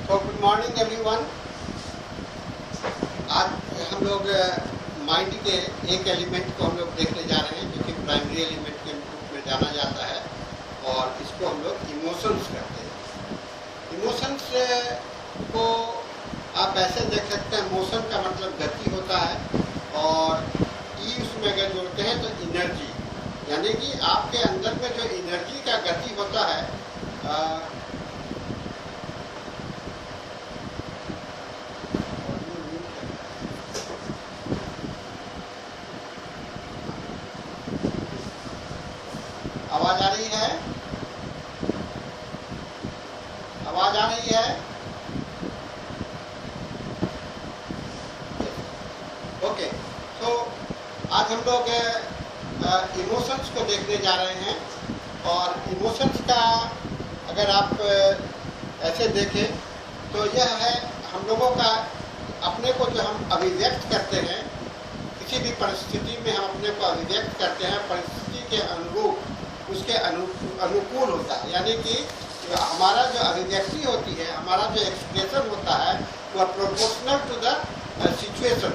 तो good morning everyone. आज हम लोग माइंड के एक एलिमेंट को हम लोग देखने जा रहे हैं जो कि प्राइमरी एलिमेंट के रूप में जाना जाता है और इसको हम लोग इमोशंस कहते हैं। इमोशंस को आप ऐसे देख सकते हैं, मोशन का मतलब गति होता है और ई उसमें अगर जोड़ते हैं तो एनर्जी, यानी कि आपके अंदर में जो एनर्जी का गति होता है आवाज आ रही है? आवाज आ रही है? ओके, तो आज हम लोग इमोशंस को देखने जा रहे हैं और इमोशंस का अगर आप ऐसे देखें तो यह है हम लोगों का अपने को जो हम अभिव्यक्त करते हैं, किसी भी परिस्थिति में हम अपने को अभिव्यक्त करते हैं परिस्थिति के अनुरूप, उसके अनुकूल होता है। यानी कि हमारा जो अभिव्यक्ति होती है, हमारा जो एक्सप्रेशन होता है वह प्रोपोर्शनल टू द सिचुएशन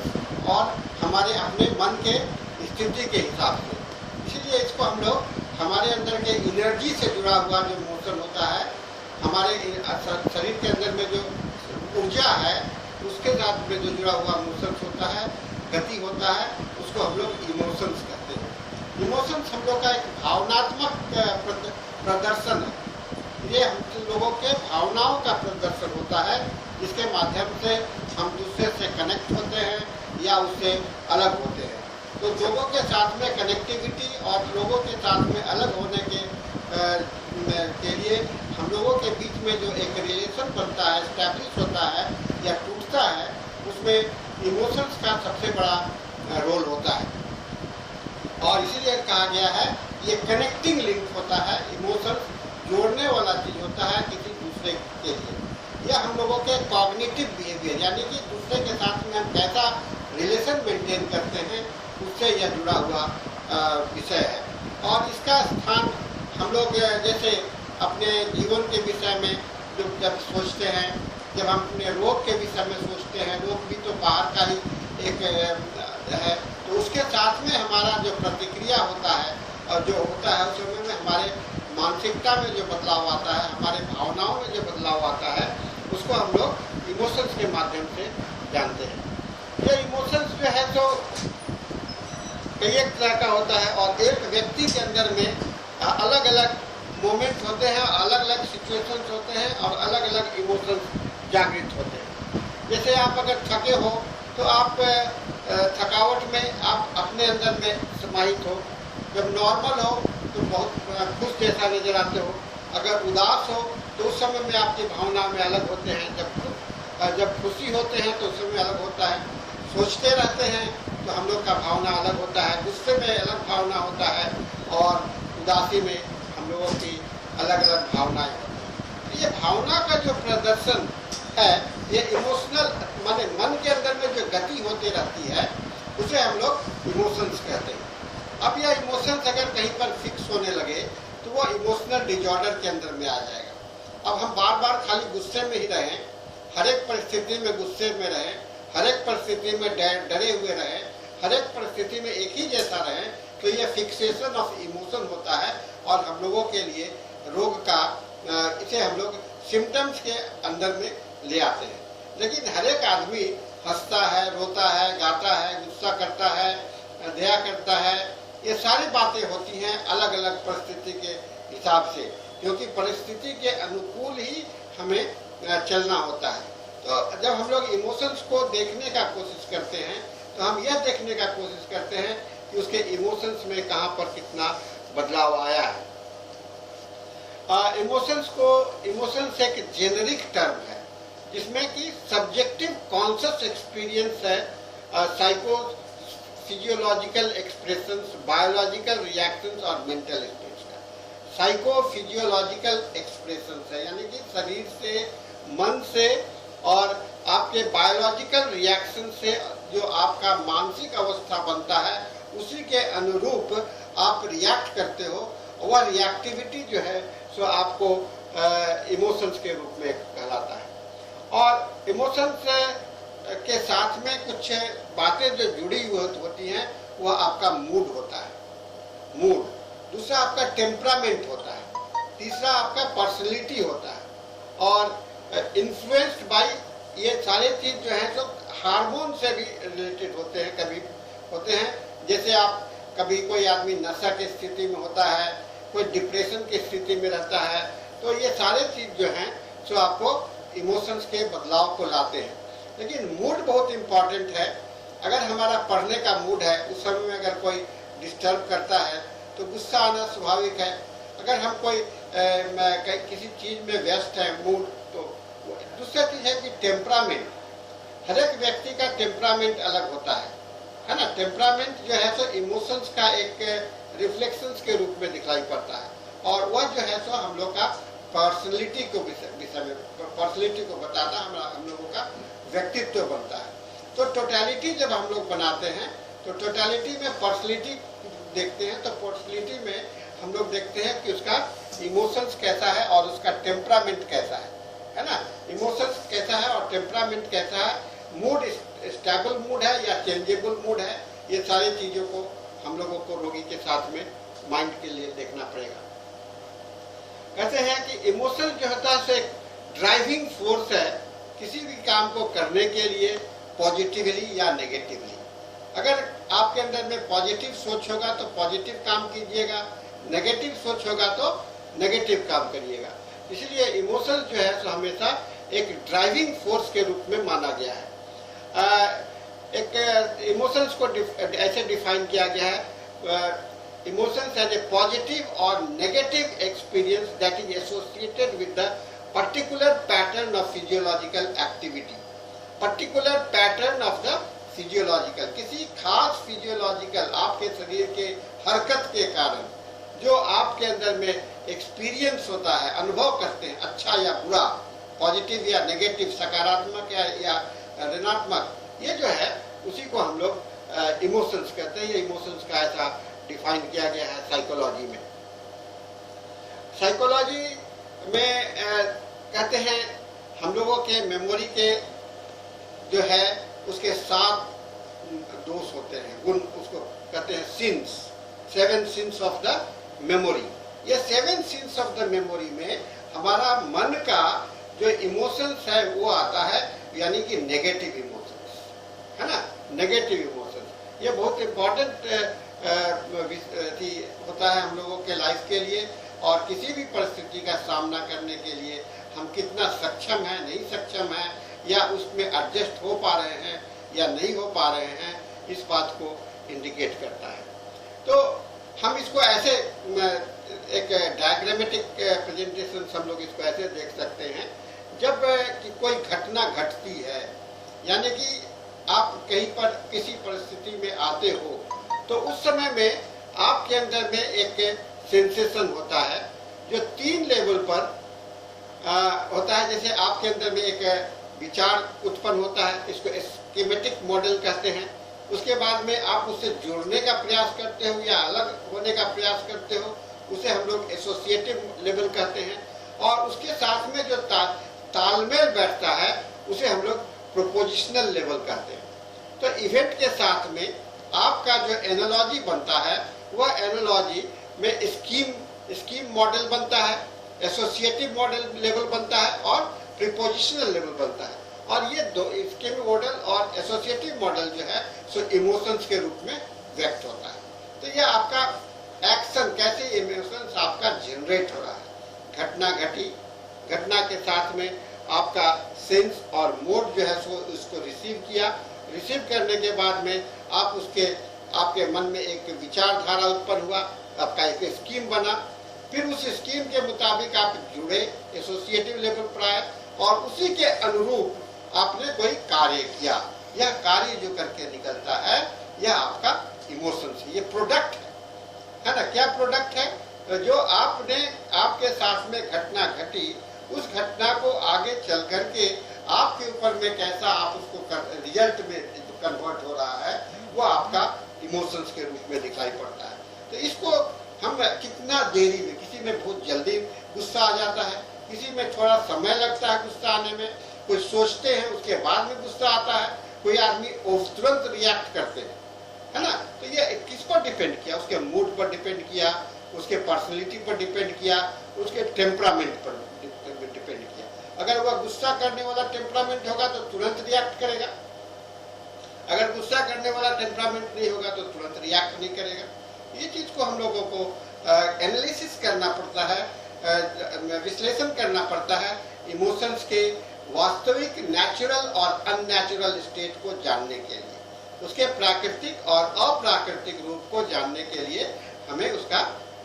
और हमारे अपने मन के स्थिति के हिसाब से। इसीलिए इसको हम लोग हमारे अंदर के एनर्जी से जुड़ा हुआ जो मोशन होता है, हमारे शरीर के अंदर में जो ऊर्जा है उसके साथ में जो जुड़ा हुआ मोशन होता है, गति होता है, उसको हम लोग इमोशंस कहते हैं। इमोशंस हम लोग का एक भावनात्मक प्रदर्शन है। ये हम लोगों के भावनाओं का प्रदर्शन होता है, जिसके माध्यम से हम दूसरे से कनेक्ट होते हैं या उससे अलग होते हैं। तो लोगों के साथ में कनेक्टिविटी और लोगों के साथ में अलग होने के लिए हम लोगों के बीच में जो एक रिलेशन बनता है, एस्टैब्लिश होता है या टूटता है, उसमें इमोशंस का सबसे बड़ा रोल होता है। और इसीलिए कहा गया है ये कनेक्टिंग लिंक होता है, इमोशन जोड़ने वाला चीज होता है किसी दूसरे के लिए। यह हम लोगों के कॉग्निटिव बिहेवियर, यानी कि दूसरे के साथ में हम कैसा रिलेशन मेंटेन करते हैं, उससे यह जुड़ा हुआ विषय है। और इसका स्थान हम लोग जैसे अपने जीवन के विषय में जब सोचते हैं, जब हम अपने रोग के विषय में सोचते हैं, रोग भी तो बाहर का ही एक है, तो उसके साथ में हमारा जो प्रतिक्रिया होता है और जो होता है उस समय में हमारे मानसिकता में जो बदलाव आता है, हमारे भावनाओं में जो बदलाव आता है, उसको हम लोग इमोशंस के माध्यम से जानते हैं। ये इमोशंस जो है तो कई एक तरह का होता है और एक व्यक्ति के अंदर में अलग अलग मोमेंट होते हैं, अलग अलग सिचुएशंस होते हैं और अलग अलग इमोशंस जागृत होते हैं। जैसे आप अगर थके हो तो आप थकावट में आप अपने अंदर में समाहित हो, जब नॉर्मल हो तो बहुत खुश जैसा नजर आते हो, अगर उदास हो तो उस समय में आपकी भावना में अलग होते हैं, जब खुशी होते हैं तो उस समय अलग होता है, सोचते रहते हैं तो हम लोग का भावना अलग होता है, गुस्से में अलग भावना होता है और उदासी में हम लोगों की अलग अलग भावनाएं होती हैं। ये भावना का जो प्रदर्शन है, ये इमोशनल माने मन के अंदर में जो गति होती रहती है, उसे हम लोग इमोशंस कहते हैं। अब यह इमोशंस अगर कहीं पर फिक्स होने लगे तो वो इमोशनल डिजॉर्डर के अंदर में आ जाएगा। अब हम बार बार खाली गुस्से में ही रहें, हर एक परिस्थिति में गुस्से में रहें, हर एक परिस्थिति में डरे हुए रहें, हर एक परिस्थिति में एक ही जैसा रहें, तो यह फिक्सेशन ऑफ इमोशन होता है और हम लोगों के लिए रोग का इसे हम लोग सिम्टम्स के अंदर में ले आते हैं। लेकिन हर एक आदमी हंसता है, रोता है, गाता है, गुस्सा करता है, दया करता है, ये सारी बातें होती हैं अलग अलग परिस्थिति के हिसाब से, क्योंकि परिस्थिति के अनुकूल ही हमें चलना होता है। तो जब हम लोग इमोशंस को देखने का कोशिश करते हैं तो हम यह देखने का कोशिश करते हैं कि उसके इमोशंस में कहाँ पर कितना बदलाव आया है। इमोशंस एक जेनरिक टर्म है जिसमें कि सब्जेक्टिव कॉन्शियस एक्सपीरियंस है, psycho physiological expressions, biological reactions और मेंटल स्टेट्स का साइको फिजियोलॉजिकल एक्सप्रेशंस है, यानी कि शरीर से, मन से और आपके बायोलॉजिकल रिएक्शन से जो आपका मानसिक अवस्था बनता है, उसी के अनुरूप आप रिएक्ट करते हो। वह रिएक्टिविटी जो है सो आपको इमोशंस के रूप में कहलाता है। और इमोशंस के साथ में कुछ बातें जो जुड़ी हुई होती हैं, वह आपका मूड होता है, मूड। दूसरा आपका टेम्परामेंट होता है। तीसरा आपका पर्सनैलिटी होता है। और इन्फ्लुएंस्ड बाय, ये सारे चीज जो है तो हार्मोन से भी रिलेटेड होते हैं, कभी होते हैं। जैसे आप कभी कोई आदमी नशा की स्थिति में होता है, कोई डिप्रेशन की स्थिति में रहता है, तो ये सारे चीज जो हैं जो आपको इमोशंस के बदलाव को लाते हैं। लेकिन मूड बहुत इम्पॉर्टेंट है। अगर हमारा पढ़ने का मूड है, उस समय में अगर कोई डिस्टर्ब करता है तो गुस्सा आना स्वाभाविक है। अगर हम कोई किसी चीज में व्यस्त है, मूड, तो दूसरा चीज है कि टेम्परामेंट। हर एक व्यक्ति का टेम्परामेंट अलग होता है ना। टेम्परामेंट जो है तो इमोशंस का एक रिफ्लेक्शंस के रूप में दिखाई पड़ता है, और वह जो है तो हम लोग का पर्सनैलिटी को विषय में पर्सनैलिटी को बताता है, हम लोगों का व्यक्तित्व बनता है। तो टोटलिटी जब हम लोग बनाते हैं तो टोटलिटी में पर्सनैलिटी देखते हैं, तो पर्सनैलिटी में हम लोग देखते हैं कि उसका इमोशंस कैसा है और उसका टेम्परामेंट कैसा है ना। इमोशंस कैसा है और टेम्परामेंट कैसा है, मूड स्टेबल मूड है या चेंजेबल मूड है, ये सारी चीजों को हम लोगों को रोगी के साथ में माइंड के लिए देखना पड़ेगा। कहते हैं कि इमोशन जो होता है एक ड्राइविंग फोर्स है किसी भी काम को करने के लिए, पॉजिटिवली या नेगेटिवली। अगर आपके अंदर में पॉजिटिव सोच होगा तो पॉजिटिव काम कीजिएगा, नेगेटिव सोच होगा तो नेगेटिव काम करिएगा। इसलिए इमोशन जो है तो हमेशा एक ड्राइविंग फोर्स के रूप में माना गया है। एक इमोशंस को ऐसे डिफाइन किया गया है, इमोशंस एज ए पॉजिटिव और negative experience that is associated with the particular pattern of physiological activity. Particular pattern of the physiological, किसी खास फिजियोलॉजिकल आपके शरीर के हरकत के कारण जो आपके अंदर में एक्सपीरियंस होता है, अनुभव करते हैं, अच्छा या बुरा, पॉजिटिव या नेगेटिव, सकारात्मक या ऋणात्मक, ये जो है उसी को हम लोग इमोशंस कहते हैं। ये इमोशंस का ऐसा डिफाइन किया गया है साइकोलॉजी में। साइकोलॉजी में कहते हैं हम लोगों के मेमोरी के जो है उसके 7 दोष होते हैं, गुण, उसको कहते हैं since, 7 since of the memory. ये 7 सिंस ऑफ द मेमोरी में हमारा मन का जो इमोशंस है वो आता है, यानी कि नेगेटिव इमोशंस, है ना, नेगेटिव इमोशंस। ये बहुत इम्पोर्टेंट होता है हम लोगों के लाइफ के लिए, और किसी भी परिस्थिति का सामना करने के लिए हम कितना सक्षम है, नहीं सक्षम है, या उसमें एडजस्ट हो पा रहे हैं या नहीं हो पा रहे हैं, इस बात को इंडिकेट करता है। तो हम इसको ऐसे एक डायग्रामेटिक प्रेजेंटेशन हम लोग इसको ऐसे देख सकते हैं, जब कि कोई घटना घटती है, यानी कि आप कहीं पर किसी परिस्थिति में आते हो, तो उस समय में आपके अंदर में एक सेंसेशन होता है जो 3 लेवल पर होता है। जैसे आपके अंदर में एक विचार उत्पन्न होता है, इसको स्कीमेटिक मॉडल कहते हैं। उसके बाद में आप उससे जुड़ने का प्रयास करते हो या अलग होने का प्रयास करते हो, उसे हम लोग एसोसिएटिव लेवल कहते हैं। और उसके साथ में जो तालमेल बैठता है उसे हम लोग प्रोपोजिशनल लेवल कहते हैं। तो इवेंट के साथ में आपका जो एनालॉजी बनता है, वह एनालॉजी में स्कीम मॉडल बनता है, एसोसिएटिव मॉडल लेवल बनता है और प्रीपोजिशनल लेवल बनता है। और ये दो स्कीम मॉडल और एसोसिएटिव मॉडल जो है सो इमोशंस के रूप में व्यक्त होता है। तो ये आपका एक्शन, कैसे इमोशंस आपका जनरेट हो रहा है। घटना घटी, घटना के साथ में आपका सेंस और मोड जो है सो उसको रिसीव किया, रिसीव करने के बाद में आप उसके आपके मन में एक विचारधारा उत्पन्न हुआ, आपका एक स्कीम बना, फिर उस स्कीम के मुताबिक आप जुड़े, एसोसिएटिव लेवल पर आए और उसी के अनुरूप आपने कोई कार्य किया। यह कार्य जो करके निकलता है यह आपका इमोशंस है, ये प्रोडक्ट है ना। क्या प्रोडक्ट है? तो जो आपने आपके साथ में घटना घटी, उस घटना को आगे चल करके आपके ऊपर में कैसा आप उसको रिजल्ट में कन्वर्ट हो रहा है, वो आपका इमोशंस के रूप में दिखाई पड़ता है। तो इसको हम कितना देरी में, किसी में बहुत जल्दी गुस्सा आ जाता है, किसी में थोड़ा समय लगता है गुस्सा आने में, कुछ सोचते हैं उसके बाद में गुस्सा आता है, कोई आदमी तुरंत रिएक्ट करते हैं, है ना। तो ये किस पर डिपेंड किया, उसके मूड पर डिपेंड किया, उसके पर्सनैलिटी पर डिपेंड किया, उसके टेम्परामेंट पर डिपेंड किया। अगर वह गुस्सा करने वाला टेम्परामेंट होगा तो तुरंत रिएक्ट करेगा, अगर गुस्सा करने वाला टेम्परामेंट नहीं होगा तो तुरंत रिएक्ट नहीं करेगा। ये चीज को हम लोगों को एनालिसिस करना पड़ता है, विश्लेषण करना पड़ता है इमोशंस के वास्तविक नेचुरल और अननेचुरल स्टेट को जानने के लिए, उसके प्राकृतिक और अप्राकृतिक रूप को जानने के लिए हमें उसका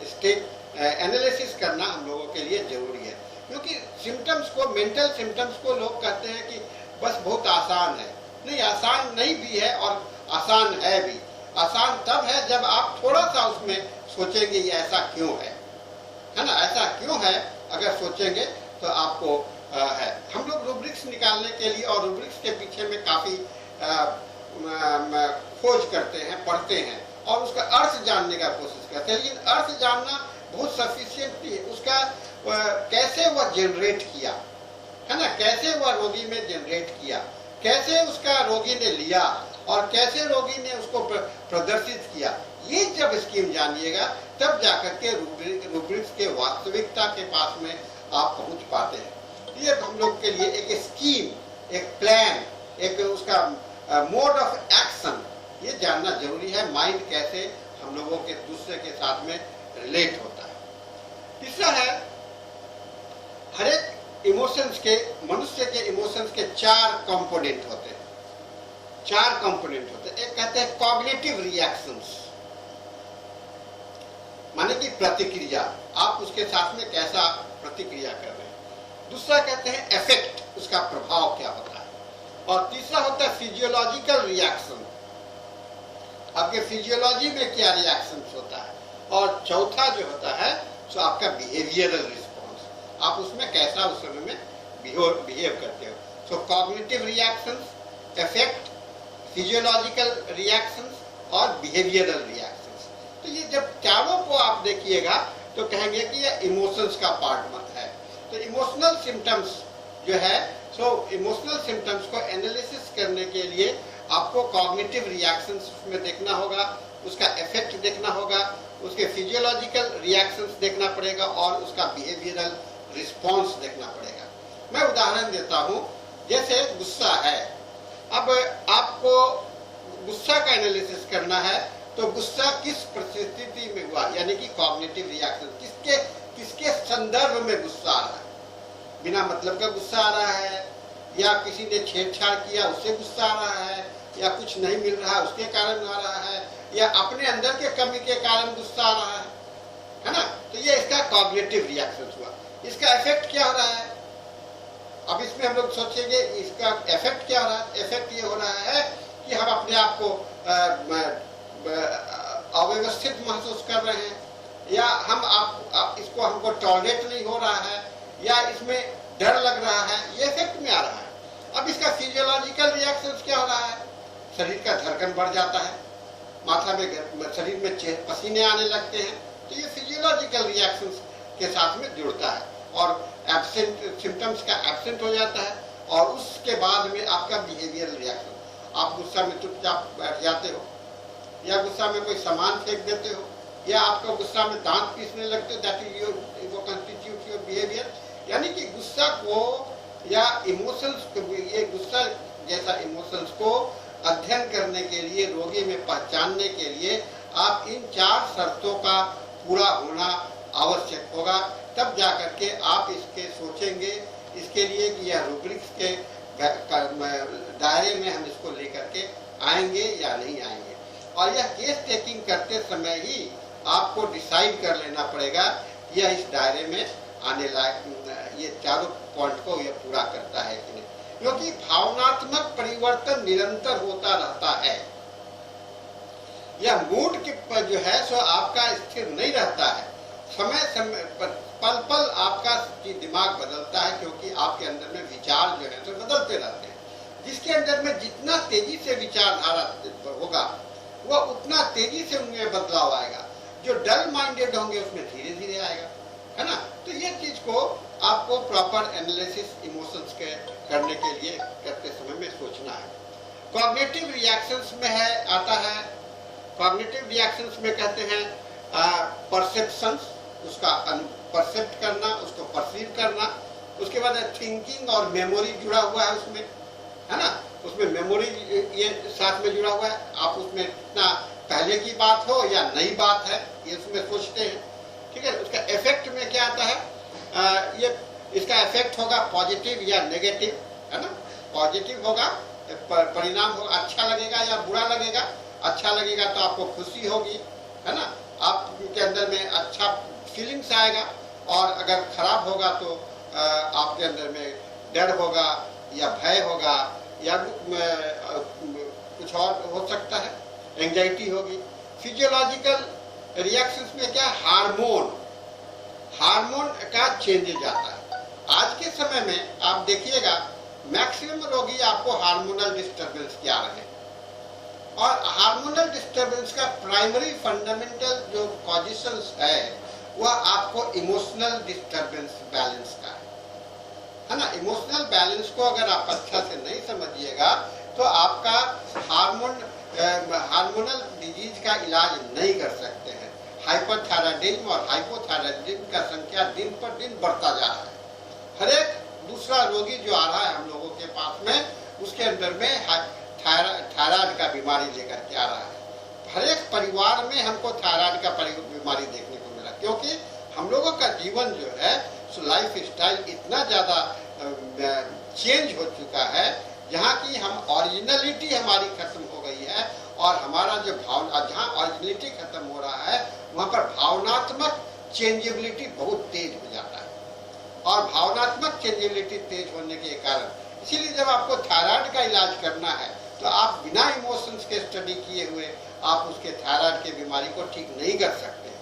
स्टेट एनालिसिस करना हम लोगों के लिए जरूरी है। क्योंकि सिम्टम्स को, मेंटल सिम्टम्स को लोग कहते हैं कि बस बहुत आसान है। नहीं, आसान नहीं भी है और आसान है भी। आसान तब है जब आप थोड़ा सा उसमें सोचेंगे ये ऐसा क्यों है ना, ऐसा क्यों है अगर सोचेंगे तो आपको है। हम लोग रूब्रिक्स निकालने के लिए और रूब्रिक्स के पीछे में काफी खोज करते हैं, पढ़ते हैं और उसका अर्थ जानने का कोशिश करते हैं, लेकिन अर्थ जानना बहुत सफिशिएंट नहीं है। उसका कैसे वह जनरेट किया, है ना, कैसे वह रोगी में जनरेट किया, कैसे उसका रोगी ने लिया और कैसे रोगी ने उसको प्रदर्शित किया, ये जब स्कीम जानिएगा तब जाकर के रूब्रिक्स के वास्तविकता के पास में आप पहुंच पाते हैं। ये हम लोग के लिए एक स्कीम, एक प्लान, एक उसका मोड ऑफ एक्शन ये जानना जरूरी है। माइंड कैसे हम लोगों के दूसरे के साथ में रिलेट होता है। तीसरा है, हर एक इमोशंस के, मनुष्य के इमोशंस के 4 कंपोनेंट होते हैं, 4 कंपोनेंट होते हैं। एक कहते हैं कॉग्निटिव रिएक्शंस, माने कि प्रतिक्रिया, आप उसके साथ में कैसा प्रतिक्रिया कर रहे हैं। दूसरा कहते हैं इफेक्ट, उसका प्रभाव क्या होता है। और तीसरा होता है फिजियोलॉजिकल रिएक्शन, आपके फिजियोलॉजी में क्या रिएक्शंस होता है। और चौथा जो होता है सो आपका बिहेवियरल रिस्पॉन्स, आप उसमें कैसा उस समय में बिहेव करते हो। So cognitive reactions, effect, physiological reactions और बिहेवियरल रिएक्शंस। तो ये जब चारों को आप देखिएगा तो कहेंगे कि ये इमोशंस का पार्ट मत है। तो इमोशनल सिम्टम्स जो है, सो इमोशनल सिम्टम्स को एनालिसिस करने के लिए आपको कॉग्निटिव रिएक्शंस में देखना होगा, उसका इफेक्ट देखना होगा, उसके फिजियोलॉजिकल रिएक्शंस देखना पड़ेगा और उसका बिहेवियरल रिस्पॉन्स देखना पड़ेगा। मैं उदाहरण देता हूँ, जैसे गुस्सा है। अब आपको गुस्सा का एनालिसिस करना है तो गुस्सा किस परिस्थिति में हुआ, यानी कि कॉग्निटिव रिएक्शन, किसके संदर्भ में गुस्सा आ रहा है। बिना मतलब का गुस्सा आ रहा है, या किसी ने छेड़छाड़ किया उससे गुस्सा आ रहा है, या कुछ नहीं मिल रहा उसके कारण आ रहा है, या अपने अंदर के कमी के कारण गुस्सा आ रहा है ना। तो ये इसका कॉग्निटिव रिएक्शन हुआ। इसका इफेक्ट क्या हो रहा है, अब इसमें हम लोग सोचेंगे इसका इफेक्ट क्या हो रहा है। इफेक्ट ये हो रहा है कि हम अपने आप को अव्यवस्थित महसूस कर रहे हैं, या हम इसको हमको टॉलरेट नहीं हो रहा है, या इसमें डर लग रहा है, ये इफेक्ट में आ रहा है। अब इसका फिजियोलॉजिकल रिएक्शन क्या हो रहा है, शरीर का धड़कन बढ़ जाता है, माथा में, शरीर में पसीने आने लगते हैं। तो ये फिजियोलॉजिकल रिएक्शंस के साथ में जुड़ता है और एब्सेंट सिम्टम्स का एब्सेंट हो जाता है। और उसके बाद में आपका बिहेवियरल रिएक्शन, आप गुस्सा में चुपचाप बैठ जाते हो, या गुस्सा में कोई सामान फेंक देते हो, या आपका गुस्सा में दांत पीसने लगते हो, दैट इज वो कंस्टिट्यूट योर बिहेवियर। यानी कि गुस्सा को या इमोशंस को, ये गुस्सा जैसा इमोशंस को अध्ययन करने के लिए, रोगी में पहचानने के लिए आप इन 4 शर्तों का पूरा होना आवश्यक होगा। तब जाकर के आप इसके सोचेंगे इसके लिए कि यह रूब्रिक्स के दायरे में हम इसको लेकर के आएंगे या नहीं आएंगे। और यह केस टेकिंग करते समय ही आपको डिसाइड कर लेना पड़ेगा कि यह इस दायरे में आने लायक, ये चारों पॉइंट को यह पूरा करता है कि नहीं। क्योंकि भावनात्मक परिवर्तन निरंतर होता रहता है। यह मूड के जो है सो आपका स्थिर नहीं रहता है, समय समय पर पल पल आपका दिमाग बदलता है, क्योंकि आपके अंदर में विचार जो है तो बदलते रहते हैं। जिसके अंदर में जितना तेजी से विचारधारा होगा वह उतना तेजी से उनमें बदलाव आएगा। जो डल माइंडेड होंगे उसमें धीरे धीरे आएगा, है ना। तो ये चीज को आपको प्रॉपर एनालिसिस इमोशंस के करने के लिए करते समय में सोचना है। कॉग्निटिव रिएक्शंस में है आता है, कॉग्निटिव रिएक्शंस में कहते हैं परसेप्शंस, उसका परसेप्ट करना, उसको परसीव करना। उसके बाद थिंकिंग और मेमोरी जुड़ा हुआ है उसमें, है ना, उसमें मेमोरी ये साथ में जुड़ा हुआ है। आप उसमें कितना पहले की बात हो या नई बात है ये उसमें सोचते हैं, ठीक है। उसका इफेक्ट में क्या आता है, ये इसका इफेक्ट होगा पॉजिटिव या नेगेटिव, है ना। पॉजिटिव होगा, परिणाम होगा, अच्छा लगेगा या बुरा लगेगा। अच्छा लगेगा तो आपको खुशी होगी, है ना, आपके अंदर में अच्छा फीलिंग्स आएगा। और अगर खराब होगा तो आपके अंदर में डर होगा या भय होगा या कुछ और हो सकता है, एंजाइटी होगी। फिजियोलॉजिकल रिएक्शंस में क्या, हार्मोन का चेंजेज आता है। आज के समय में आप देखिएगा मैक्सिमम रोगी आपको हार्मोनल डिस्टर्बेंस के आ रहे हैं। और हार्मोनल डिस्टर्बेंस का प्राइमरी फंडामेंटल जो कॉजिशंस है वह आपको इमोशनल डिस्टर्बेंस बैलेंस का है ना। इमोशनल बैलेंस को अगर आप अच्छा से नहीं समझिएगा तो आपका हार्मोनल डिजीज का इलाज नहीं कर सकते हैं। हाइपरथायराइडिज्म और हाइपोथायराइडिज्म का संख्या दिन पर दिन बढ़ता जा रहा है। हर एक दूसरा रोगी जो आ रहा है हम लोगों के पास में, उसके अंदर में थायराइड का बीमारी लेकर के आ रहा है। हर एक परिवार में हमको थायराइड का बीमारी देखने को मिला, क्योंकि हम लोगों का जीवन जो है लाइफ स्टाइल इतना ज्यादा चेंज हो चुका है, जहाँ की हम ओरिजिनलिटी हमारी खत्म हो गई है। और हमारा जो जहाँ ओरिजिनलिटी खत्म हो रहा है वहाँ पर भावनात्मक चेंजेबिलिटी बहुत तेज हो जाता है। और भावनात्मक चेंजेबिलिटी तेज होने के कारण, इसीलिए जब आपको थायराइड का इलाज करना है तो आप बिना इमोशंस के स्टडी किए हुए आप उसके थायराइड के बीमारी को ठीक नहीं कर सकते।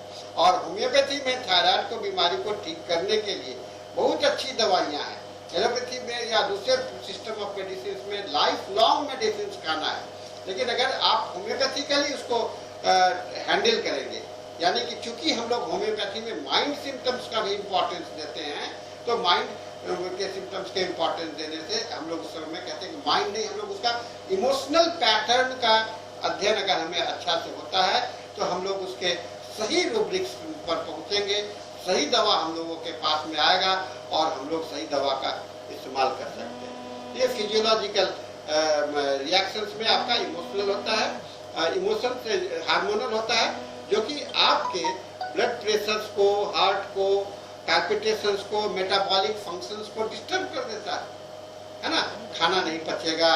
और होम्योपैथी में थायराइड को बीमारी को ठीक करने के लिए बहुत अच्छी दवाइयाँ हैं। एलोपैथी में या दूसरे सिस्टम ऑफ मेडिसिन में लाइफ लॉन्ग मेडिसिन खाना है। लेकिन अगर आप होम्योपैथिकली उसको हैंडल करेंगे, यानी कि चूंकि हम लोग होम्योपैथी में माइंड सिम्टम्स का भी इम्पोर्टेंस देते हैं, तो माइंड के सिम्टम्स के इम्पोर्टेंस देने से हम लोग उस समय कहते हैं कि माइंड नहीं, हम लोग उसका इमोशनल पैटर्न का अध्ययन अगर हमें अच्छा से होता है तो हम लोग उसके सही रूब्रिक्स पर पहुंचेंगे, सही दवा हम लोगों के पास में आएगा और हम लोग सही दवा का इस्तेमाल कर सकते हैं। ये फिजियोलॉजिकल रिएक्शंस में आपका इमोशनल होता है, इमोशन से हार्मोनल होता है, जो कि आपके ब्लड प्रेशर्स को, हार्ट को, पैल्पिटेशंस को, मेटाबॉलिक फंक्शंस को डिस्टर्ब कर देता है ना। खाना नहीं पचेगा,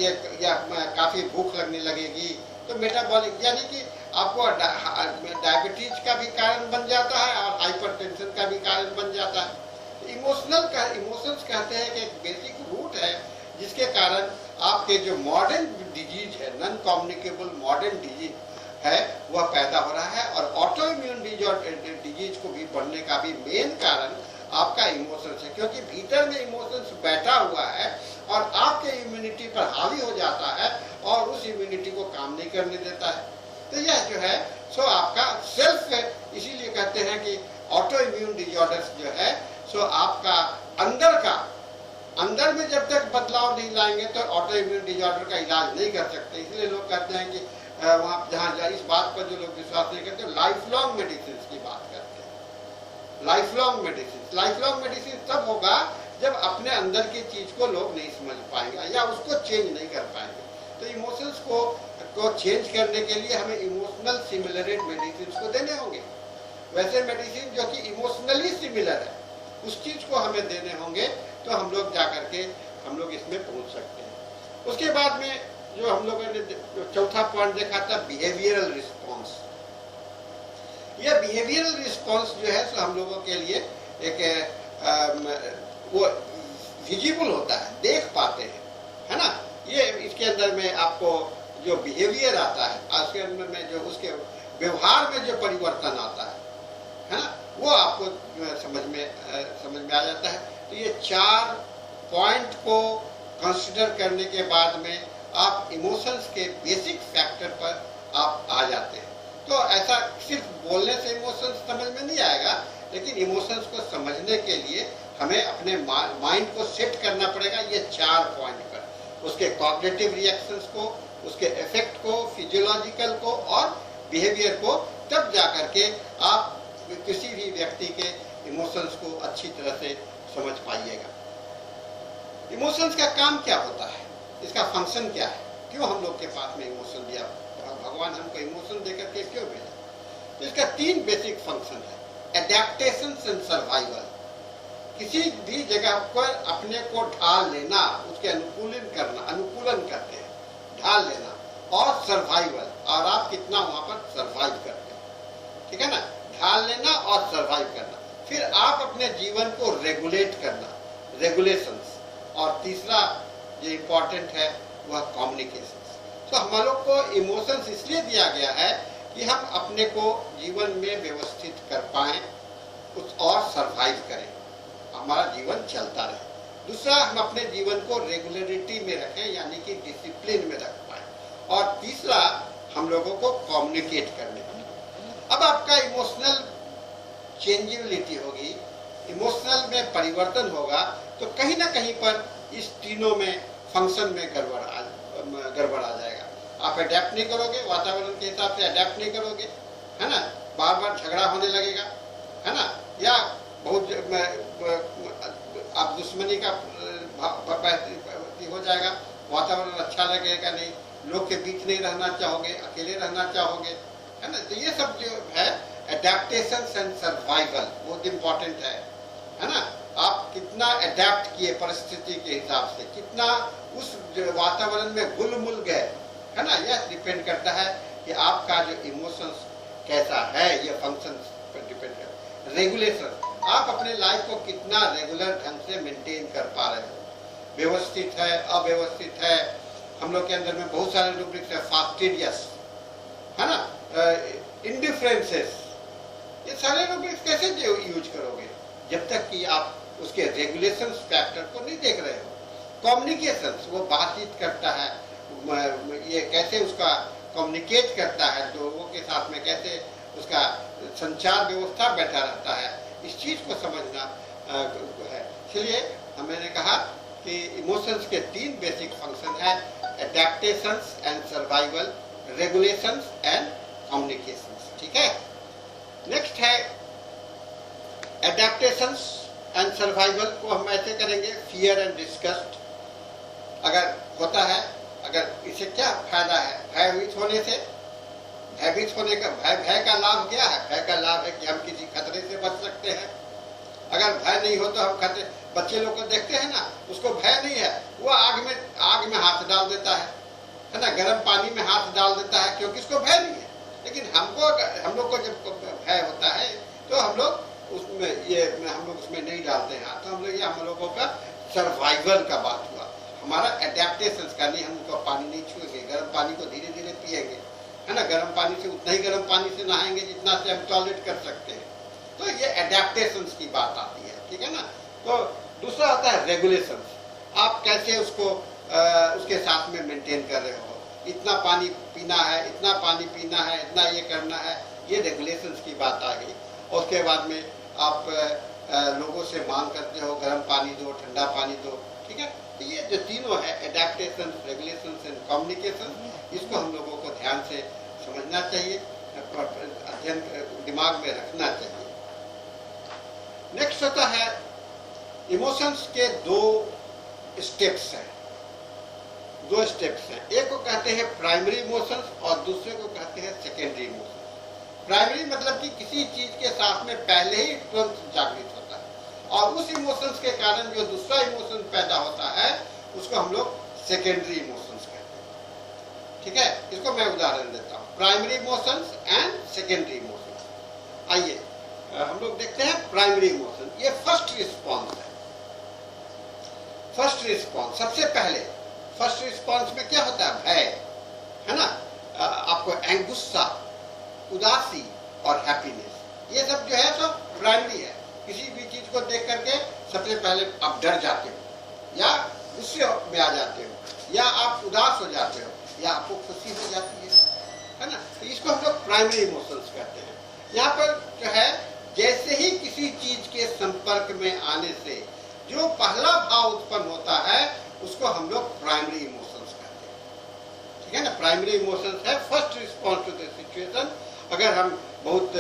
या काफी भूख लगने लगेगी, तो मेटाबॉलिक यानी कि आपको डायबिटीज का भी कारण बन जाता है और हाइपरटेंशन का भी कारण बन जाता है। इमोशंस कहते हैं कि एक बेसिक रूट है जिसके कारण आपके जो मॉडर्न डिजीज है, नॉन कम्युनिकेबल मॉडर्न डिजीज है, वह पैदा हो रहा है। और ऑटो इम्यून डिजीज को भी बढ़ने का भी मेन कारण आपका इमोशंस है, क्योंकि भीतर में इमोशंस बैठा हुआ है और आपके इम्यूनिटी पर हावी हो जाता है और उस इम्यूनिटी को काम नहीं करने देता है। तो यह जो है सो आपका सेल्फ, इसीलिए कहते हैं कि ऑटो इम्यून डिजॉर्डर्स जो है सो आपका अंदर में जब तक बदलाव नहीं लाएंगे तो ऑटो इम्यून डिजॉर्डर का इलाज नहीं कर सकते। इसलिए लोग कहते हैं कि वहाँ जहाँ इस बात पर जो लोग विश्वास नहीं करते, लाइफ लॉन्ग मेडिसिन की बात करते हैं। लाइफ लॉन्ग मेडिसिन तब होगा जब अपने अंदर की चीज को लोग नहीं समझ पाएंगे या उसको चेंज नहीं कर पाएंगे। तो इमोशंस को चेंज करने के लिए हमें इमोशनल सिमिलरेट मेडिसिन को देने होंगे। वैसे मेडिसिन जो कि इमोशनली सिमिलर है उस चीज को हमें देने होंगे, तो हम लोग जाकर के हम लोग इसमें पहुंच सकते हैं। उसके बाद में जो हम लोगों ने चौथा पॉइंट देखा था, बिहेवियरल रिस्पॉन्स। यह बिहेवियरल रिस्पॉन्स जो है सो हम लोगों के लिए एक वो विजिबल होता है, देख पाते हैं, है ना। ये इसके अंदर में आपको जो बिहेवियर आता है, उसके अंदर में जो उसके व्यवहार में जो परिवर्तन आता है ना, वो आपको समझ में आ जाता है। तो ये 4 पॉइंट को कंसिडर करने के बाद में आप इमोशंस के बेसिक फैक्टर पर आप आ जाते हैं। तो ऐसा सिर्फ बोलने से इमोशंस समझ में नहीं आएगा, लेकिन इमोशंस को समझने के लिए हमें अपने माइंड को सेट करना पड़ेगा ये 4 पॉइंट पर, उसके कॉग्निटिव रिएक्शंस को, उसके इफेक्ट को, फिजियोलॉजिकल को और बिहेवियर को, तब जाकर के आप किसी भी व्यक्ति के इमोशंस को अच्छी तरह से समझ पाइएगा। इमोशंस का काम क्या होता है, इसका फंक्शन क्या है, क्यों हम लोग के पास में इमोशन दिया, भगवान हमको इमोशन देकर के क्यों भेजा? तो इसका 3 बेसिक फंक्शन है, एडेप्टेशन एंड सर्वाइवल। किसी भी जगह पर अपने को ढाल लेना, उसके अनुकूलन करते हैं, ढाल लेना, और सर्वाइवल, और आप कितना वहां पर सर्वाइव करते हैं, ठीक है ना, ढाल लेना और सर्वाइव करना। फिर आप अपने जीवन को रेगुलेट करना, रेगुलेशंस, और तीसरा जो इम्पोर्टेंट है वह कम्युनिकेशन। तो हम लोग को इमोशंस इसलिए दिया गया है कि हम अपने को जीवन में व्यवस्थित कर पाएं, कुछ और सरवाइव करें, हमारा जीवन चलता रहे। दूसरा, हम अपने जीवन को रेगुलरिटी में रखें, यानी कि डिसिप्लिन में रख पाए, और तीसरा, हम लोगों को कम्युनिकेट करने की। अब आपका इमोशनल चेंजेबिलिटी होगी, इमोशनल में परिवर्तन होगा, तो कहीं ना कहीं पर इस तीनों में फंक्शन में गड़बड़ आ जाएगा। आप अडेप्ट नहीं करोगे, वातावरण के हिसाब से अडेप्ट नहीं करोगे, है ना, बार बार झगड़ा होने लगेगा, है ना, या बहुत आप दुश्मनी का हो जाएगा, वातावरण अच्छा लगेगा नहीं, लोग के बीच नहीं रहना चाहोगे, अकेले रहना चाहोगे, है ना। तो ये सब जो है एडेप्टेशन एंड सर्वाइवल बहुत इंपॉर्टेंट है ना। आप कितना अडेप्ट किए परिस्थिति के हिसाब से, कितना उस वातावरण में घुल मिल गए, है ना, यह डिपेंड करता है कि आपका जो इमोशंस कैसा है, ये फंक्शन पर डिपेंड करता है। रेगुलेशन, आप अपने लाइफ को कितना रेगुलर ढंग से मेंटेन कर पा रहे हो, व्यवस्थित है, अव्यवस्थित है। हम लोग के अंदर में बहुत सारे रूब्रिक्स है, फास्टिडियस, है ना, इंडिफरेंसेस, ये सारे रूब्रिक्स कैसे यूज करोगे जब तक कि आप उसके रेगुलेशन फैक्टर को नहीं देख रहे हो। कम्युनिकेशन, वो बातचीत करता है, ये कैसे उसका कम्युनिकेट करता है लोगों के साथ में, कैसे उसका संचार व्यवस्था बैठा रहता है, इस चीज को समझना है। इसलिए मैंने कहा कि इमोशंस के 3 बेसिक फंक्शन है, adaptations and survival, regulations and communications, ठीक है। नेक्स्ट है एडेप्टेशंस एंड सर्वाइवल को हम ऐसे करेंगे, फियर एंड डिस्गस्ट अगर होता है, अगर इससे क्या फायदा है, भयभीत होने से, भयभीत होने का भय का लाभ क्या है? भय का लाभ है कि हम किसी खतरे से बच सकते हैं। अगर भय नहीं हो तो हम खतरे, बच्चे लोग को देखते हैं ना, उसको भय नहीं है, वो आग में हाथ डाल देता है ना, गर्म पानी में हाथ डाल देता है, क्योंकि उसको भय नहीं है। लेकिन हम लोग को जब भय होता है तो हम लोग उसमें नहीं डालते हैं, तो हम लोगों का सर्वाइवल का बात हुआ, हमारा एडेप्टेशन का नहीं, हम उसको पानी नहीं छुएंगे, गर्म पानी को धीरे धीरे पिएंगे, है ना, गर्म पानी से उतना ही गर्म पानी से नहाएंगे जितना से हम टॉयलेट कर सकते हैं। तो ये एडेप्टेशन की बात आती है, ठीक है ना। तो दूसरा आता है रेगुलेशन, आप कैसे उसको उसके साथ में मेंटेन कर रहे हो, इतना पानी पीना है, इतना पानी पीना है, इतना ये करना है, ये रेगुलेशंस की बात आ गई। और उसके बाद में आप लोगों से मांग करते हो गर्म पानी दो, ठंडा पानी दो, ठीक है। तो ये जो तीनों है, एडेप्टेशन, रेगुलेशन एंड कम्युनिकेशन, इसको हम लोगों को ध्यान से समझना चाहिए, अध्ययन दिमाग में रखना चाहिए। नेक्स्ट होता है इमोशंस के 2 स्टेप्स हैं, 2 स्टेप्स हैं, एक को कहते हैं प्राइमरी इमोशंस और दूसरे को कहते हैं सेकेंडरी इमोशंस। प्राइमरी मतलब कि किसी चीज के साथ में पहले ही तुरंत जागृत होता है, और उस इमोशंस के कारण जो दूसरा इमोशन पैदा होता है उसको हम लोग सेकेंडरी इमोशंस कहते हैं, ठीक है। इसको मैं उदाहरण देता हूँ, primary emotions and secondary emotions. आइए हम लोग देखते हैं प्राइमरी इमोशन, ये फर्स्ट रिस्पॉन्स है। फर्स्ट रिस्पॉन्स, सबसे पहले फर्स्ट रिस्पॉन्स में क्या होता है? भय, है ना, आपको गुस्सा, उदासी और हैप्पीनेस, ये सब जो है तो प्राइमरी है। किसी भी चीज को देख करके सबसे पहले आप डर जाते हो, या गुस्से में आ जाते हो, या आप उदास हो जाते हो, या आपको खुशी हो जाती है ना। तो इसको हम लोग प्राइमरी इमोशंस कहते हैं। यहाँ पर जो है जैसे ही किसी चीज के संपर्क में आने से जो पहला भाव उत्पन्न होता है उसको हम लोग प्राइमरी इमोशंस कहते हैं। ठीक है ना, प्राइमरी इमोशंस है first response to the situation. अगर हम बहुत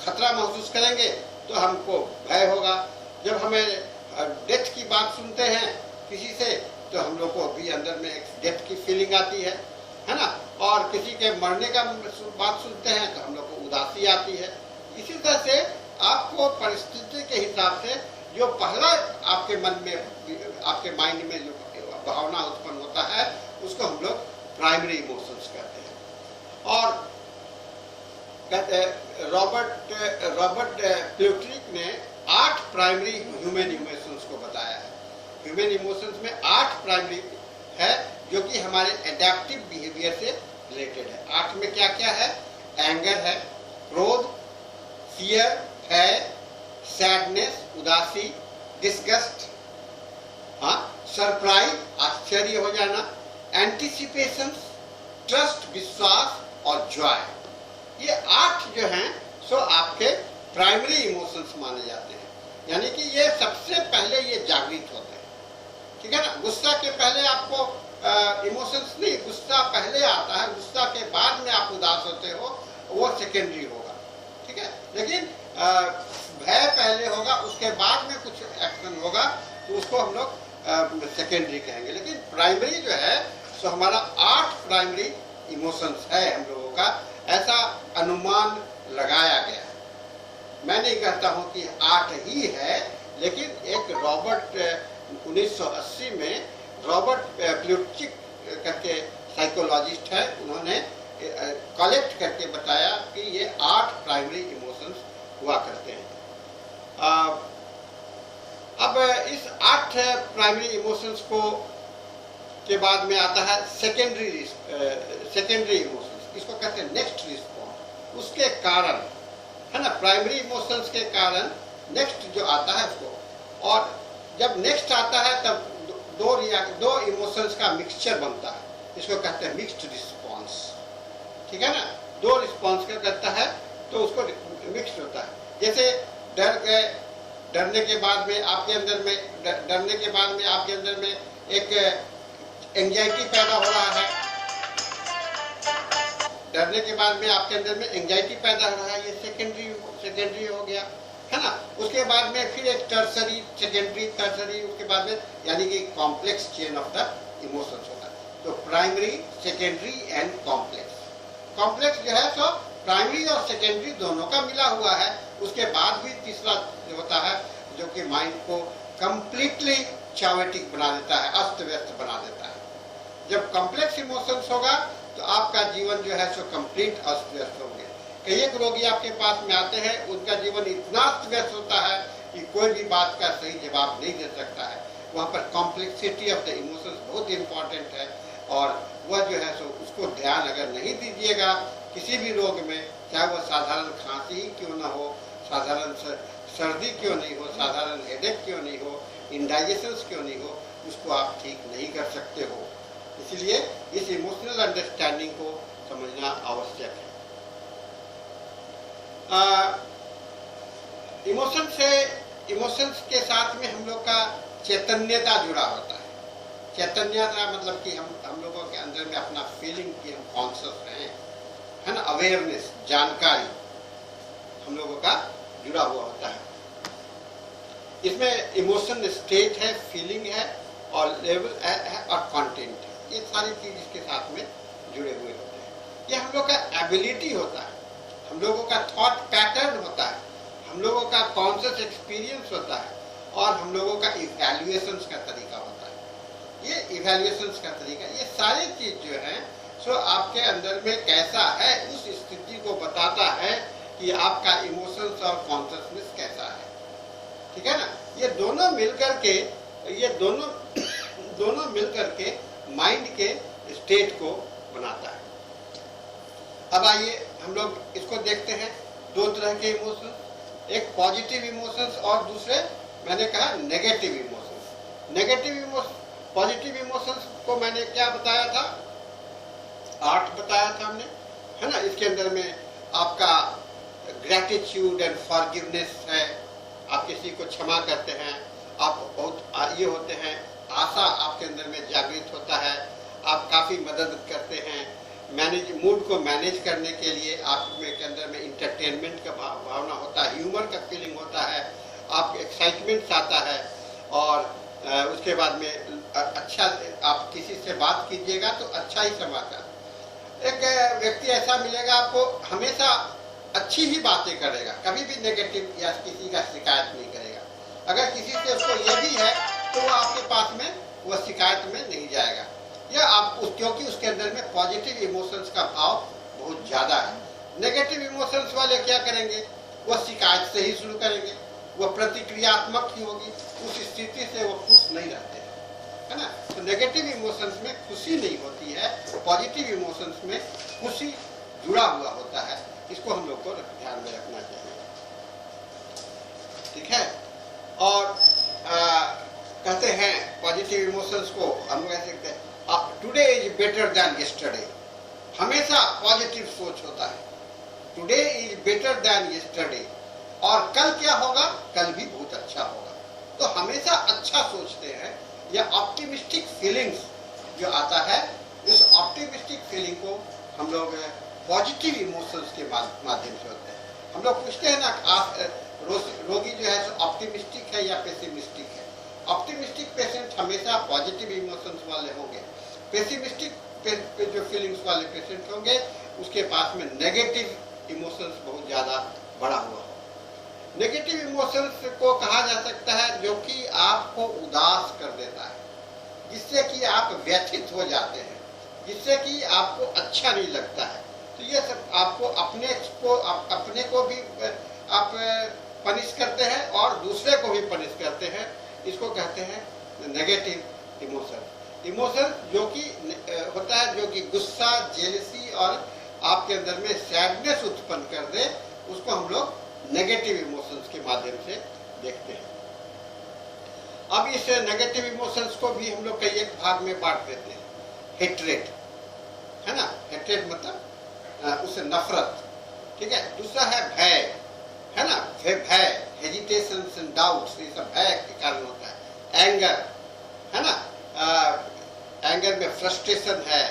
खतरा महसूस करेंगे तो हमको भय होगा। जब हमें डेथ की बात सुनते हैं किसी से तो हम लोग को भी अंदर में एक डेथ की फीलिंग आती है ना, और किसी के मरने का बात सुनते हैं तो हम लोग को उदासी आती है। इसी तरह से आपको परिस्थिति के हिसाब से जो पहला आपके मन में, आपके माइंड में जो भावना उत्पन्न होता है उसको हम लोग प्राइमरी इमोशंस कहते हैं। और रॉबर्ट प्लूटरिक ने 8 प्राइमरी ह्यूमन इमोशंस को बताया है। ह्यूमन इमोशंस में 8 प्राइमरी है जो कि हमारे एडेप्टिव बिहेवियर से रिलेटेड है। 8 में क्या क्या है? एंगर है, क्रोध, फियर है, सैडनेस उदासी, डिस्गस्ट, सरप्राइज आश्चर्य हो जाना, एंटिसिपेशन, ट्रस्ट विश्वास और जॉय। ये 8 जो हैं सो आपके प्राइमरी इमोशंस माने जाते हैं, यानी कि ये सबसे पहले ये जागृत होते हैं। ठीक है ना, गुस्सा के पहले आपको इमोशंस नहीं, गुस्सा पहले आता है, गुस्सा के बाद में आप उदास होते हो, वो सेकेंडरी होगा। ठीक है, लेकिन भय पहले होगा, उसके बाद में कुछ एक्शन होगा तो उसको हम लोग सेकेंडरी कहेंगे। लेकिन प्राइमरी जो है सो हमारा 8 प्राइमरी इमोशंस है हम लोगों का, ऐसा अनुमान लगाया गया है। मैं नहीं कहता हूं कि 8 ही है, लेकिन एक रॉबर्ट 1980 में रॉबर्ट प्लूटरिक करके साइकोलॉजिस्ट है, उन्होंने कलेक्ट करके बताया कि ये 8 प्राइमरी इमोशंस हुआ करते हैं। अब इस 8 प्राइमरी इमोशंस को के बाद में आता है सेकेंडरी इमोशंस, इसको कहते हैं नेक्स्ट रिस्पॉन्स। उसके कारण है ना, प्राइमरी इमोशंस के कारण नेक्स्ट जो आता है उसको, और जब नेक्स्ट आता है तब दो इमोशंस का मिक्सचर बनता है, इसको कहते हैं मिक्स्ड रिस्पॉन्स। ठीक है ना, 2 रिस्पॉन्स का करता है तो उसको मिक्स्ड होता है। जैसे डरने के बाद में आपके अंदर में एक एंजाइटी पैदा हो रहा है, डरने के बाद में आपके अंदर में एंजाइटी पैदा हो रहा है, ये सेकेंडरी हो गया है ना। उसके बाद में फिर एक टर्सरी, सेकेंडरी, टर्सरी, उसके बाद में यानी कि complex chain of the emotions होता है। तो प्राइमरी, सेकेंडरी एंड कॉम्प्लेक्स जो है तो प्राइमरी और सेकेंडरी दोनों का मिला हुआ है। उसके बाद भी तीसरा जो होता है जो कि माइंड को कंप्लीटली चावेटिक बना देता है, अस्त व्यस्त बना देता है। जब कॉम्प्लेक्स इमोशंस होगा तो आपका जीवन जो है सो कंप्लीट अस्त व्यस्त होंगे। कई एक रोगी आपके पास में आते हैं, उनका जीवन इतना अस्त व्यस्त होता है कि कोई भी बात का सही जवाब नहीं दे सकता है। वहाँ पर कॉम्प्लेक्सिटी ऑफ द इमोशंस बहुत इंपॉर्टेंट है, और वह जो है सो उसको ध्यान अगर नहीं दीजिएगा किसी भी रोग में, चाहे वह साधारण खांसी ही क्यों ना हो, साधारण सर्दी क्यों नहीं हो, साधारण हेडेक क्यों नहीं हो, इंडाइजेशंस क्यों नहीं हो, उसको आप ठीक नहीं कर सकते हो। इसलिए इस इमोशनल अंडरस्टैंडिंग को समझना आवश्यक है। इमोशंस के साथ में हम लोग का चैतन्यता जुड़ा होता है। चैतन्यता मतलब कि हम लोगों के अंदर में अपना फीलिंग की हम कॉन्शियस हैं, है ना, अवेयरनेस, जानकारी हम लोगों का जुड़ा हुआ होता है। इसमें इमोशन स्टेट है, फीलिंग है और लेवल है और कंटेंट है, ये सारी चीज इसके साथ में जुड़े हुए होते हैं। ये हम लोग का एबिलिटी होता है, हम लोगों का थॉट पैटर्न होता है, हम लोगों का कॉन्शियस एक्सपीरियंस होता है, और हम लोगों का इवैल्यूएशंस का तरीका होता है। ये इवैल्यूएशंस का तरीका, ये सारी चीज जो है सो आपके अंदर में कैसा है उस स्थिति को बताता है कि आपका इमोशंस और कॉन्शियसनेस कैसा है। ठीक है ना, ये दोनों मिलकर के माइंड के स्टेट को बनाता है। अब आइए हम लोग इसको देखते हैं, 2 तरह के इमोशंस, एक पॉजिटिव इमोशंस और दूसरे मैंने कहा नेगेटिव इमोशंस। पॉजिटिव इमोशंस को मैंने क्या बताया था, 8 बताया था हमने, है ना। इसके अंदर में आपका ग्रैटिट्यूड एंड फॉरगिवनेस है, आप किसी को क्षमा करते हैं, आप बहुत ये होते हैं, आशा आपके अंदर में जागृत होता है, आप काफ़ी मदद करते हैं, मूड को मैनेज करने के लिए आप में के अंदर में इंटरटेनमेंट का भावना होता है, ह्यूमर का फीलिंग होता है, आप एक्साइटमेंट आता है। और उसके बाद में अच्छा, आप किसी से बात कीजिएगा तो अच्छा ही समाचार। एक व्यक्ति ऐसा मिलेगा आपको, हमेशा अच्छी ही बातें करेगा, कभी भी नेगेटिव या किसी का शिकायत नहीं करेगा। अगर किसी से उसको ये भी है तो वो आपके पास में वो शिकायत में नहीं जाएगा, या आप क्योंकि उसके अंदर में पॉजिटिव इमोशंस का भाव बहुत ज़्यादा है। नेगेटिव इमोशंस वाले क्या करेंगे, वो शिकायत से ही शुरू करेंगे, वो प्रतिक्रियात्मक ही होगी, उस स्थिति से वो खुश नहीं रहते हैं, है ना। तो नेगेटिव इमोशंस में खुशी नहीं होती है, पॉजिटिव इमोशंस में खुशी जुड़ा हुआ होता है। इसको हम लोग को ध्यान में रखना चाहिए, ठीक है। और कहते हैं पॉजिटिव इमोशंस को हम लोग ऐसे कहते हैं, today is better than yesterday, हमेशा पॉजिटिव सोच होता है, today is better than yesterday, और कल क्या होगा, कल भी बहुत अच्छा होगा। तो हमेशा अच्छा सोचते हैं, या ऑप्टिमिस्टिक फीलिंग्स जो आता है, इस ऑप्टिमिस्टिक फीलिंग को हम लोग पॉजिटिव इमोशंस के माध्यम से होते हैं। हम लोग पूछते हैं ना, आप रोगी जो है ऑप्टिमिस्टिक है या पेसिमिस्टिक है। ऑप्टिमिस्टिक पेशेंट हमेशा पॉजिटिव इमोशंस वाले होंगे, पेसिमिस्टिक जो फीलिंग्स वाले पेशेंट होंगे उसके पास में नेगेटिव इमोशंस बहुत ज़्यादा बढ़ा हुआ हो। नेगेटिव इमोशंस को कहा जा सकता है जो कि आपको उदास कर देता है, जिससे कि आप व्यथित हो जाते हैं, जिससे कि आपको अच्छा नहीं लगता है। तो ये सब आपको अपने को भी आप पनिश करते हैं और दूसरे को भी पनिश करते हैं। इसको कहते हैं नेगेटिव इमोशन जो कि होता है, जो कि गुस्सा, जेलसी और आपके अंदर में सैडनेस उत्पन्न कर दे, उसको हम लोग नेगेटिव इमोशंस के माध्यम से देखते हैं। अब इस नेगेटिव इमोशंस को भी हम लोग कई एक भाग में बांट देते हैं। हेट्रेट, है ना, हेट्रेट मतलब उससे नफरत, ठीक है। दूसरा है भय, है ना, भय, हेजिटेशन एंड डाउट्स, ये सब भय के कारण होता है। एंगर, है ना, एंगर में फ्रस्ट्रेशन है,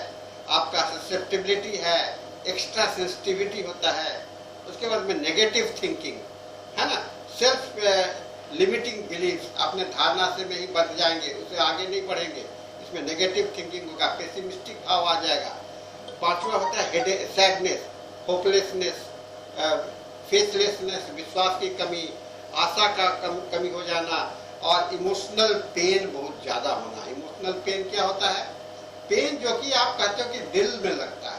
आपका ससेप्टिबिलिटी है, एक्स्ट्रा सेंसिटिविटी होता है। उसके बाद में नेगेटिव थिंकिंग, है ना, सेल्फ लिमिटिंग बिलीफ, अपने धारणा से में ही बच जाएंगे, उससे आगे नहीं बढ़ेंगे, इसमें नेगेटिव थिंकिंग होगा, पेसिमिस्टिक भाव आ जाएगा। पांचवा होता है सैडनेस, होपलेसनेस, फेथलेसनेस, विश्वास की कमी, आशा का कमी हो जाना, और इमोशनल पेन बहुत ज़्यादा होना। इमोशनल पेन क्या होता है, पेन जो कि आप कहते हो कि दिल में लगता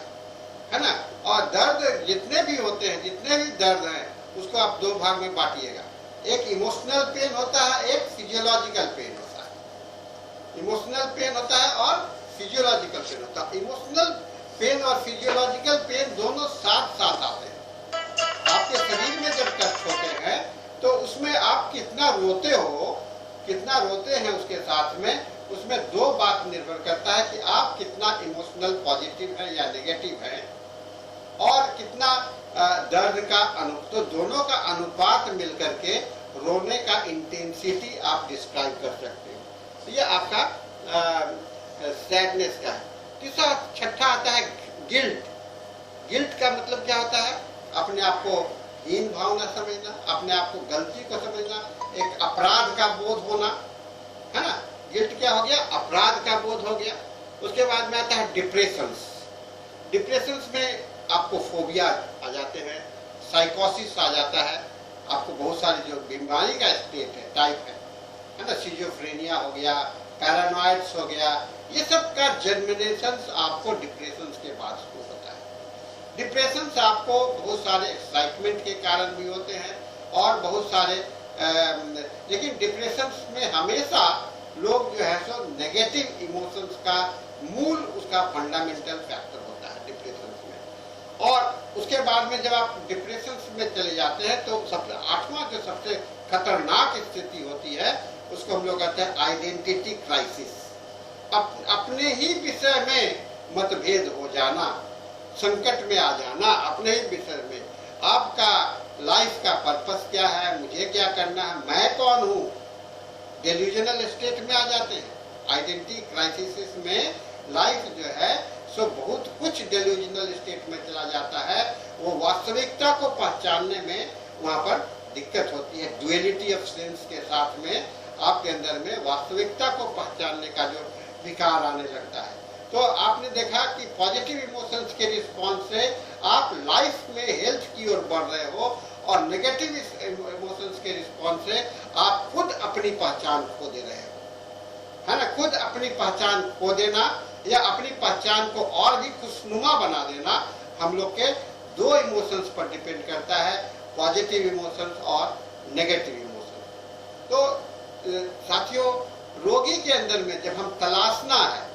है ना। और दर्द जितने भी होते हैं, जितने भी दर्द हैं, उसको आप दो भाग में बांटिएगा। एक इमोशनल पेन होता है, एक फिजियोलॉजिकल पेन होता है। इमोशनल पेन होता है और फिजियोलॉजिकल पेन होता है। इमोशनल पेन और फिजियोलॉजिकल पेन दोनों साथ साथ आते हैं। आपके शरीर में जब कष्ट होते हैं तो उसमें आप कितना रोते हो, कितना रोते हैं उसके साथ में, उसमें दो बात निर्भर करता है कि आप कितना इमोशनल पॉजिटिव है या नेगेटिव है, और कितना दर्द का तो दोनों का अनुपात मिलकर के रोने का इंटेंसिटी आप डिस्क्राइब कर सकते हो। तो ये आपका सैडनेस का है। तीसरा, छठा आता है गिल्ट। गिल्ट का मतलब क्या होता है, अपने आप को हीन भावना समझना, अपने आप को गलती को समझना, एक अपराध का बोध होना, है ना। गिल्ट क्या हो गया, अपराध का बोध हो गया। उसके बाद में आता है डिप्रेशंस। डिप्रेशंस में आपको फोबिया आ जाते हैं, साइकोसिस आ जाता है, आपको बहुत सारी जो बीमारी का स्टेट है, टाइप है ना, सिजोफ्रेनिया हो गया, पैरानॉइड्स हो गया, ये सब का जर्मिनेशन आपको डिप्रेशन के बाद होता है। डिप्रेशन आपको बहुत सारे एक्साइटमेंट के कारण भी होते हैं और बहुत सारे लेकिन डिप्रेशन में हमेशा लोग जो है सो नेगेटिव इमोशंस का मूल उसका फंडामेंटल फैक्टर होता है डिप्रेशन में। और उसके बाद में जब आप डिप्रेशन में चले जाते हैं तो सबसे आठवां जो सबसे खतरनाक स्थिति होती है उसको हम लोग कहते हैं आइडेंटिटी क्राइसिस। अपने ही विषय में मतभेद हो जाना, संकट में आ जाना, अपने ही विषय में आपका लाइफ का पर्पस क्या है, मुझे क्या करना है, मैं कौन हूँ, डेल्यूजनल स्टेट में आ जाते हैं। आइडेंटिटी क्राइसिस में लाइफ जो है सो बहुत कुछ डेल्यूजनल स्टेट में चला जाता है। वो वास्तविकता को पहचानने में वहाँ पर दिक्कत होती है। ड्युअलिटी ऑफ सेंस के साथ में आपके अंदर में वास्तविकता को पहचानने का जो विकार आने लगता है। तो आपने देखा कि पॉजिटिव इमोशंस के रिस्पॉन्स से आप लाइफ में हेल्थ की ओर बढ़ रहे हो, और नेगेटिव इमोशंस के रिस्पॉन्स से आप खुद अपनी पहचान खो दे रहे हो, है ना। खुद अपनी पहचान खो देना या अपनी पहचान को और भी खुशनुमा बना देना हम लोग के दो इमोशंस पर डिपेंड करता है, पॉजिटिव इमोशंस और नेगेटिव इमोशंस। तो साथियों, रोगी के अंदर में जब हम तलाशना है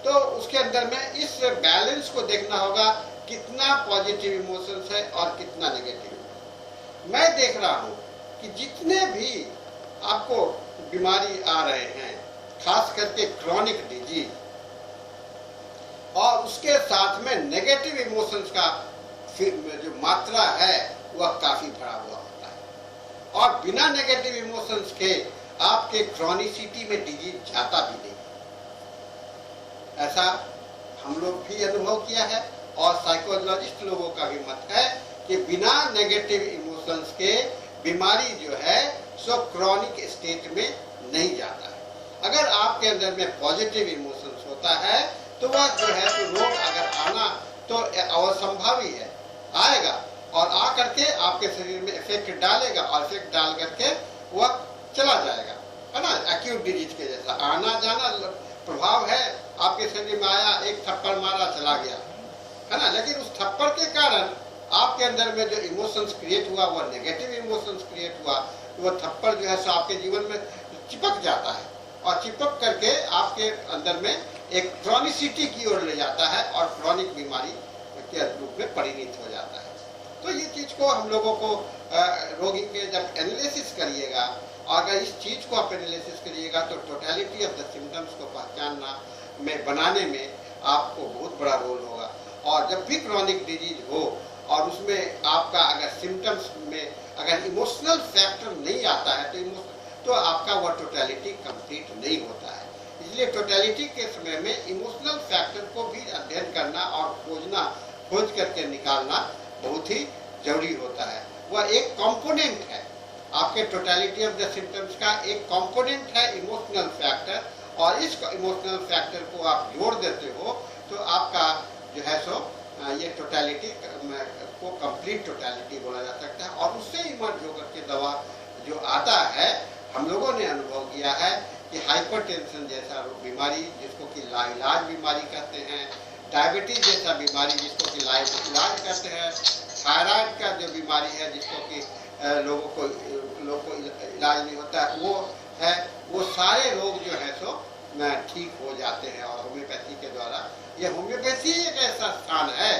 तो उसके अंदर में इस बैलेंस को देखना होगा, कितना पॉजिटिव इमोशंस है और कितना नेगेटिव। मैं देख रहा हूं कि जितने भी आपको बीमारी आ रहे हैं, खास करके क्रॉनिक डिजीज, और उसके साथ में नेगेटिव इमोशंस का जो मात्रा है वह काफी बढ़ा हुआ होता है, और बिना नेगेटिव इमोशंस के आपके क्रॉनिसिटी में डिजीज जाता भी नहीं। ऐसा हम लोग भी अनुभव किया है, और साइकोलॉजिस्ट लोगों का भी मत है कि बिना नेगेटिव इमोशंस के बीमारी जो है सो क्रॉनिक स्टेट में नहीं जाता है। अगर आपके अंदर में पॉजिटिव इमोशंस होता है तो वह जो है तो रोग अगर आना तो असंभव ही है, आएगा और आ करके आपके शरीर में इफेक्ट डालेगा, और इफेक्ट डाल करके वह चला जाएगा, है ना। एक्यूट डिजीज के जैसा आना जाना प्रभाव है, आपके शरीर में आया, एक थप्पड़ मारा, चला गया, है ना। लेकिन उस थप्पड़ के कारण आपके अंदर में जो इमोशंस क्रिएट हुआ वह नेगेटिव इमोशंस क्रिएट हुआ, तो वह थप्पड़ जो है सो आपके जीवन में चिपक जाता है, और चिपक करके आपके अंदर में एक क्रॉनिसिटी की ओर ले जाता है, और क्रॉनिक बीमारी के रूप में परिणत हो जाता है। तो ये चीज को हम लोगों को रोगी के जब एनालिसिस करिएगा, अगर इस चीज को आप एनालिसिस करिएगा तो टोटलिटी ऑफ द सिम्टम्स को पहचानना में बनाने में आपको बहुत बड़ा रोल होगा। और जब भी क्रॉनिक डिजीज हो और उसमें आपका अगर सिम्टम्स में अगर इमोशनल फैक्टर नहीं आता है तो आपका वह टोटलिटी कंप्लीट नहीं होता है। इसलिए टोटलिटी के समय में इमोशनल फैक्टर को भी अध्ययन करना और खोज करके निकालना बहुत ही जरूरी होता है। वह एक कंपोनेंट है आपके टोटलिटी ऑफ द सिम्टम्स का, एक कंपोनेंट है इमोशनल फैक्टर, और इस इमोशनल फैक्टर को आप जोड़ देते हो तो आपका जो है सो ये टोटलिटी को कंप्लीट टोटलिटी बोला जा सकता है। और उससे इमर्ज होकर के दवा जो आता है, हम लोगों ने अनुभव किया है कि हाइपरटेंशन जैसा बीमारी जिसको कि लाइलाज बीमारी कहते हैं, डायबिटीज जैसा बीमारी जिसको कि लाइलाज कहते हैं, थायराइड का जो बीमारी है जिसको कि लोगों को इलाज नहीं होता है, वो है, वो सारे रोग जो है सो ठीक हो जाते हैं। और होम्योपैथी के द्वारा, ये होम्योपैथी एक ऐसा स्थान है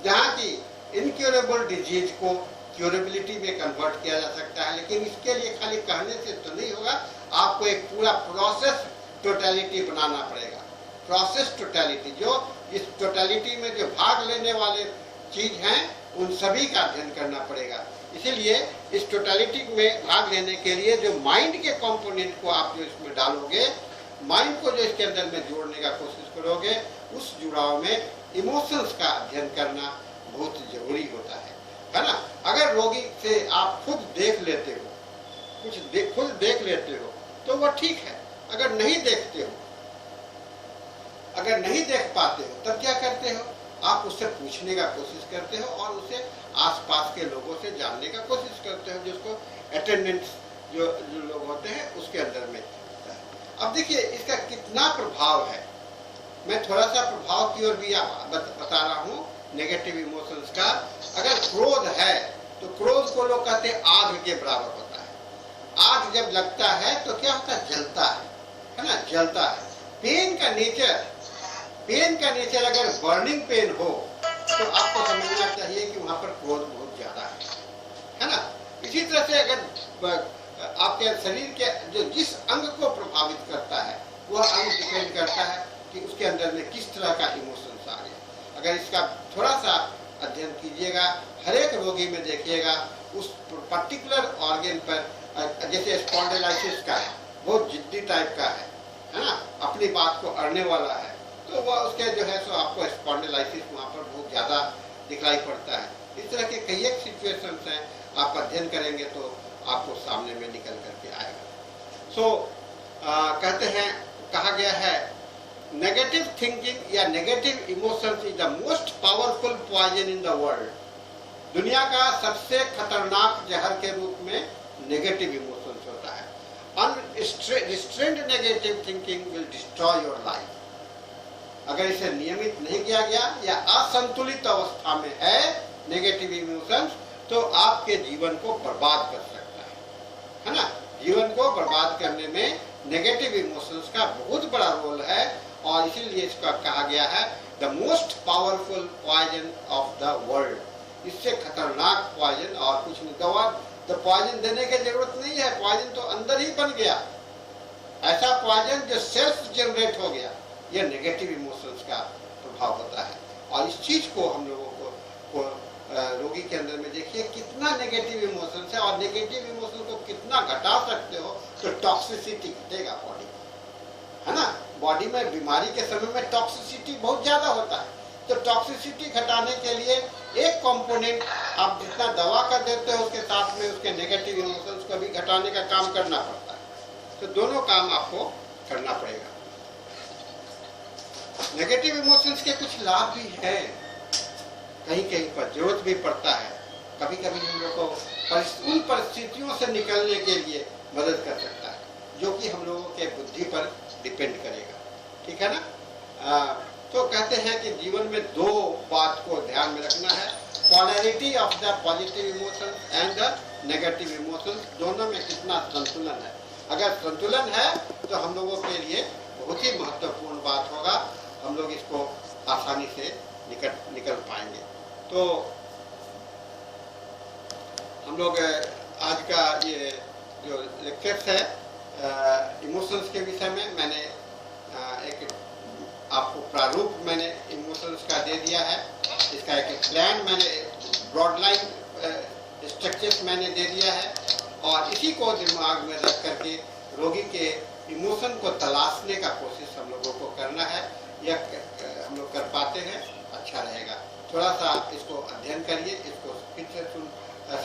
जहाँ की इनक्योरेबल डिजीज को क्योरेबिलिटी में कन्वर्ट किया जा सकता है। लेकिन इसके लिए खाली कहने से तो नहीं होगा, आपको एक पूरा प्रोसेस टोटलिटी बनाना पड़ेगा। प्रोसेस टोटलिटी, जो इस टोटलिटी में जो भाग लेने वाले चीज हैं उन सभी का अध्ययन करना पड़ेगा। इसीलिए इस टोटलिटी में भाग लेने के लिए जो माइंड के कंपोनेंट को आप जो इसमें डालोगे, माइंड को जो इसके अंदर में जोड़ने का कोशिश करोगे, उस जुड़ाव में इमोशंस का अध्ययन करना बहुत जरूरी होता है ना। अगर रोगी से आप खुद देख लेते हो, खुद देख लेते हो तो वह ठीक है। अगर नहीं देखते हो, अगर नहीं देख पाते हो, तब क्या करते हो, आप उससे पूछने का कोशिश करते हो और उसे आसपास के लोगों से जानने का कोशिश करते हो, जिसको अटेंडेंट्स जो लोग होते हैं उसके अंदर में। अब देखिए इसका कितना प्रभाव है, मैं थोड़ा सा प्रभाव की ओर भी बता रहा हूँ नेगेटिव इमोशंस का। अगर क्रोध है तो क्रोध को लोग कहते हैं आग के बराबर होता है। आग जब लगता है तो क्या होता है, जलता है ना, जलता है। पेन का नेचर अगर बर्निंग पेन हो तो आपको समझना चाहिए कि वहां पर क्रोध बहुत ज्यादा है ना। इसी तरह से अगर आपके शरीर के जो जिस अंग को प्रभावित करता है वह अंग डिपेंड करता है कि उसके अंदर में किस तरह का इमोशंस आ गया। अगर इसका थोड़ा सा अध्ययन कीजिएगा हर एक रोगी में देखिएगा उस पर्टिकुलर ऑर्गन पर, जैसे स्पॉन्डिलाइटिस का है, बहुत जिद्दी टाइप का है ना, अपनी बात को अड़ने वाला है, तो वह उसके जो है सो आपको स्पॉन्डिलाइटिस वहाँ पर बहुत ज़्यादा दिखलाई पड़ता है। इस तरह के कई एक सिचुएशंस हैं, आप अध्ययन करेंगे तो आपको सामने में निकल करके आएगा। कहते हैं, कहा गया है, नेगेटिव थिंकिंग या negative emotions is the most powerful poison in the world. दुनिया का सबसे खतरनाक जहर के रूप में नेगेटिव इमोशंस होता है। Unrestrained negative thinking will destroy your life. अगर इसे नियमित नहीं किया गया या असंतुलित अवस्था में है नेगेटिव इमोशंस, तो आपके जीवन को बर्बाद कर सकता है ना। जीवन को बर्बाद करने में नेगेटिव इमोशंस का बहुत बड़ा रोल है, और इसीलिए इसका कहा गया है the most powerful poison of the world. इससे खतरनाक पॉइजन और कुछ नहीं। दवा तो पॉइजन देने की जरूरत नहीं है, पॉइजन तो अंदर ही बन गया। ऐसा पॉइजन जो सेल्फ जनरेट हो गया, यह नेगेटिव इमोशंस का प्रभाव होता है। और इस चीज को हम लोगों को रोगी के अंदर में देखिए कितना नेगेटिव इमोशंस है, और नेगेटिव इमोशन को कितना घटा सकते हो तो टॉक्सिसिटी घटेगा बॉडी, है ना। बॉडी में बीमारी के समय में टॉक्सिसिटी बहुत ज्यादा होता है, तो टॉक्सिसिटी घटाने के लिए एक कंपोनेंट आप जितना दवा का देते हो उसके साथ में उसके नेगेटिव इमोशंस को भी घटाने का काम करना पड़ता है। तो दोनों काम आपको करना पड़ेगा। नेगेटिव इमोशंस के कुछ लाभ भी है, कहीं कहीं पर जरूरत भी पड़ता है। कभी कभी हम लोग को उन परिस्थितियों से निकलने के लिए मदद कर सकता है, जो कि हम लोगों के बुद्धि पर डिपेंड करेगा, ठीक है ना। तो कहते हैं कि जीवन में दो बात को ध्यान में रखना है, polarity of the positive emotion and the negative emotion, दोनों में कितना संतुलन है। अगर संतुलन है तो हम लोगों के लिए बहुत ही महत्वपूर्ण बात होगा, हम लोग इसको आसानी से निकल पाएंगे। तो हम लोग आज का ये जो लेक्चर्स है इमोशंस के विषय में, मैंने एक आपको प्रारूप मैंने इमोशंस का दे दिया है। इसका एक प्लान मैंने, ब्रॉड लाइन स्ट्रक्चर्स मैंने दे दिया है, और इसी को दिमाग में रख करके रोगी के इमोशन को तलाशने का कोशिश हम लोगों को करना है। यह हम लोग कर पाते हैं, अच्छा रहेगा। थोड़ा सा इसको अध्ययन करिए, इसको फिर से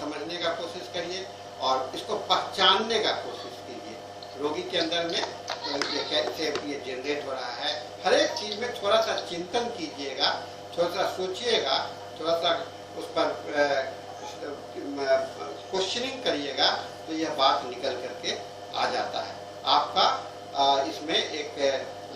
समझने का कोशिश करिए, और इसको पहचानने का कोशिश कीजिए रोगी के अंदर में ये कैसे ये जनरेट हो रहा है। हर एक चीज में थोड़ा सा चिंतन कीजिएगा, थोड़ा सा सोचिएगा, थोड़ा सा उस पर क्वेश्चनिंग करिएगा, तो यह बात निकल करके आ जाता है। आपका इसमें एक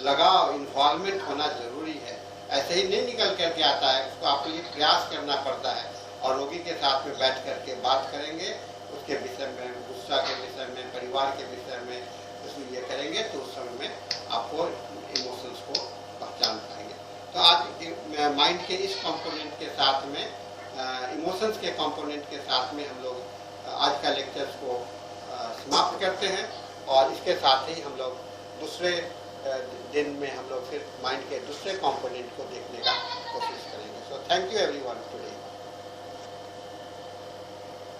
लगाव, इन्वॉल्वमेंट होना जरूरी है। ऐसे ही नहीं निकल करके आता है, उसको आपके लिए प्रयास करना पड़ता है, और रोगी के साथ में बैठ करके बात करेंगे, उसके विषय में, गुस्सा के विषय में, परिवार के विषय में उसमें ये करेंगे, तो उस समय में आपको इमोशंस को पहचान पाएंगे। तो आज माइंड के इस कंपोनेंट के साथ में, इमोशंस के कंपोनेंट के साथ में हम लोग आज का लेक्चर्स को समाप्त करते हैं, और इसके साथ ही हम लोग दूसरे दिन में हम लोग फिर माइंड के दूसरे कंपोनेंट को देखने का कोशिश करेंगे। So thank you everyone today.